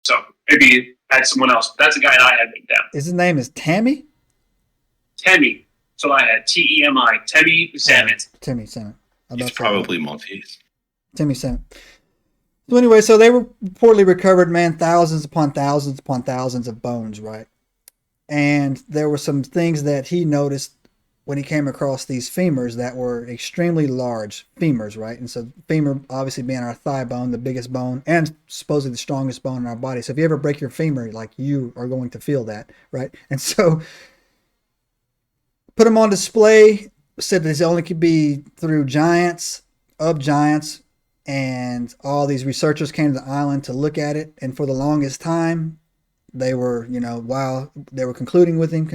So maybe I had someone else. But that's a guy that I had written down. His name is Tammy? Temi. So I had Temi. Temi Salmon. Timmy Salmon. He's probably Maltese. Timmy Salmon. So anyway, so they were reportedly recovered, man, thousands upon thousands of bones, right? And there were some things that he noticed when he came across these femurs that were extremely large femurs, right? And so femur obviously being our thigh bone, the biggest bone, and supposedly the strongest bone in our body. So if you ever break your femur, like, you are going to feel that, right? And so put them on display, said this only could be through giants, and all these researchers came to the island to look at it. And for the longest time, they were, while they were concluding with him.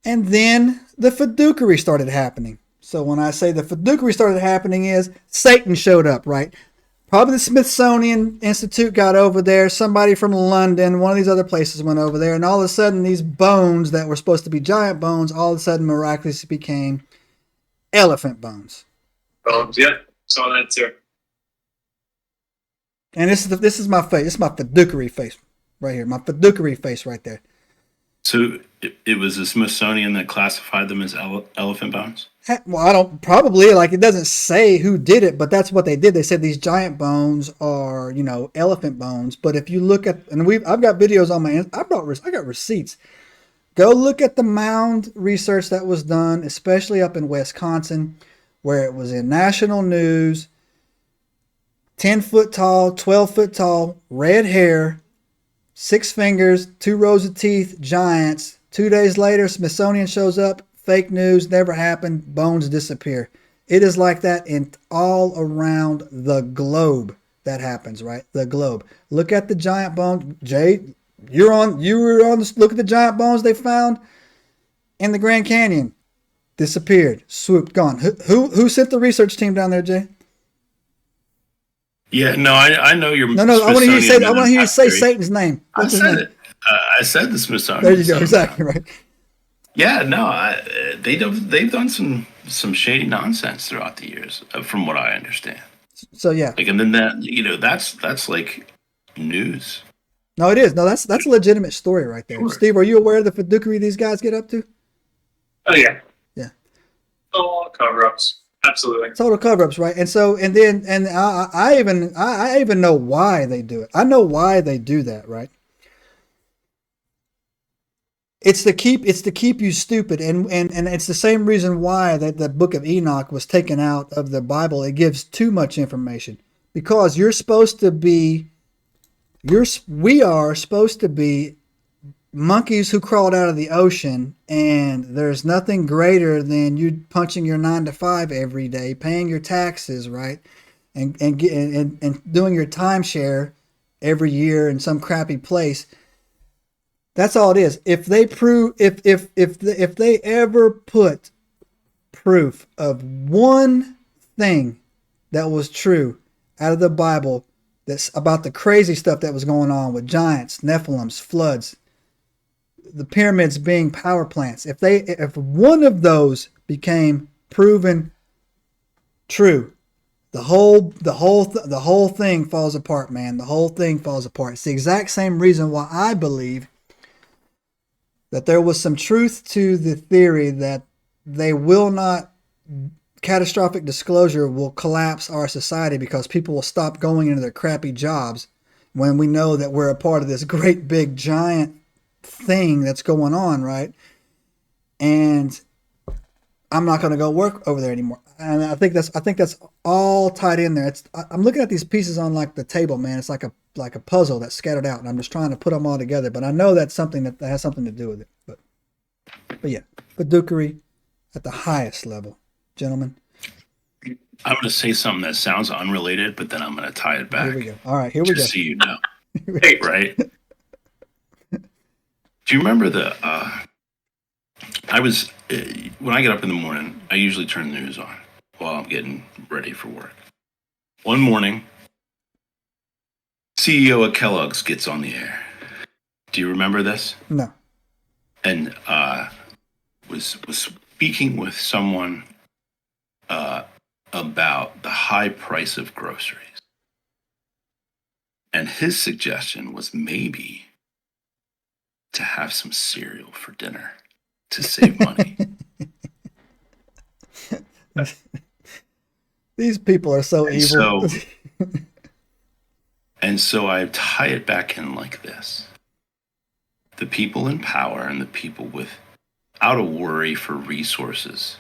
And then the fiduciary started happening. So when I say the fiduciary started happening is Satan showed up, right? Probably the Smithsonian Institute got over there. Somebody from London, one of these other places went over there. And all of a sudden, these bones that were supposed to be giant bones, all of a sudden miraculously became elephant bones. Bones, yeah. Saw that too. And this is my face. This is my fiduciary face right here. My fiduciary face right there. So it was the Smithsonian that classified them as elephant bones? Well, I don't, probably, like, it doesn't say who did it, but that's what they did. They said these giant bones are, elephant bones. But if you look at, and I've got videos on my, I got receipts. Go look at the mound research that was done, especially up in Wisconsin, where it was in national news. 10-foot tall, 12-foot tall, red hair, 6 fingers, 2 rows of teeth, giants. 2 days later, Smithsonian shows up. Fake news, never happened. Bones disappear. It is like that in all around the globe. That happens, right? The globe. Look at the giant bones. Jay, you were on this. Look at the giant bones they found in the Grand Canyon. Disappeared. Swooped. Gone. Who sent the research team down there, Jay? Yeah, no, I know you're. No. I want to hear you say Satan's name. What's his name? I said the Smithsonian. There you go. Exactly right. Yeah, no, they've done some shady nonsense throughout the years, from what I understand. So yeah, like, and then that's like news. No, it is. No, that's a legitimate story right there. Sure. Steve, are you aware of the fiduciary these guys get up to? Oh yeah. Yeah. All cover-ups. Absolutely. Total cover-ups, right? And so, and I even know why they do it. I know why they do that, right? It's to keep you stupid, and it's the same reason why that the book of Enoch was taken out of the Bible. It gives too much information because we are supposed to be monkeys who crawled out of the ocean, and there's nothing greater than you punching your 9 to 5 every day, paying your taxes, right, and doing your timeshare every year in some crappy place. That's all it is. If they ever put proof of one thing that was true out of the Bible that's about the crazy stuff that was going on with giants, Nephilims, floods, the pyramids being power plants, if one of those became proven true, the whole thing falls apart, man. The whole thing falls apart. It's the exact same reason why I believe that there was some truth to the theory that catastrophic disclosure will collapse our society because people will stop going into their crappy jobs when we know that we're a part of this great big giant thing that's going on, right? And I'm not going to go work over there anymore. And I think that's all tied in there. I'm looking at these pieces on like the table, man. It's like a puzzle that's scattered out, and I'm just trying to put them all together. But I know that's something that has something to do with it. But yeah, fiduciary at the highest level, gentlemen. I'm going to say something that sounds unrelated, but then I'm going to tie it back. Here we go. All right, here we go. Just so you know, right? Do you remember when I get up in the morning, I usually turn the news on while I'm getting ready for work. One morning, CEO of Kellogg's gets on the air. Do you remember this? No. And was speaking with someone about the high price of groceries. And his suggestion was maybe to have some cereal for dinner to save money. These people are so evil. So I tie it back in like this. The people in power and the people without a worry for resources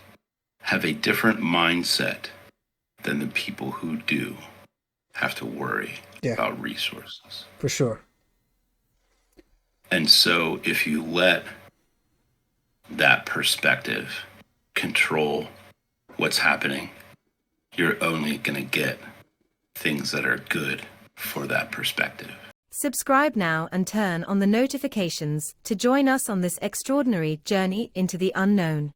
have a different mindset than the people who do have to worry about resources. For sure. And so if you let that perspective control what's happening, you're only going to get things that are good for that perspective. Subscribe now and turn on the notifications to join us on this extraordinary journey into the unknown.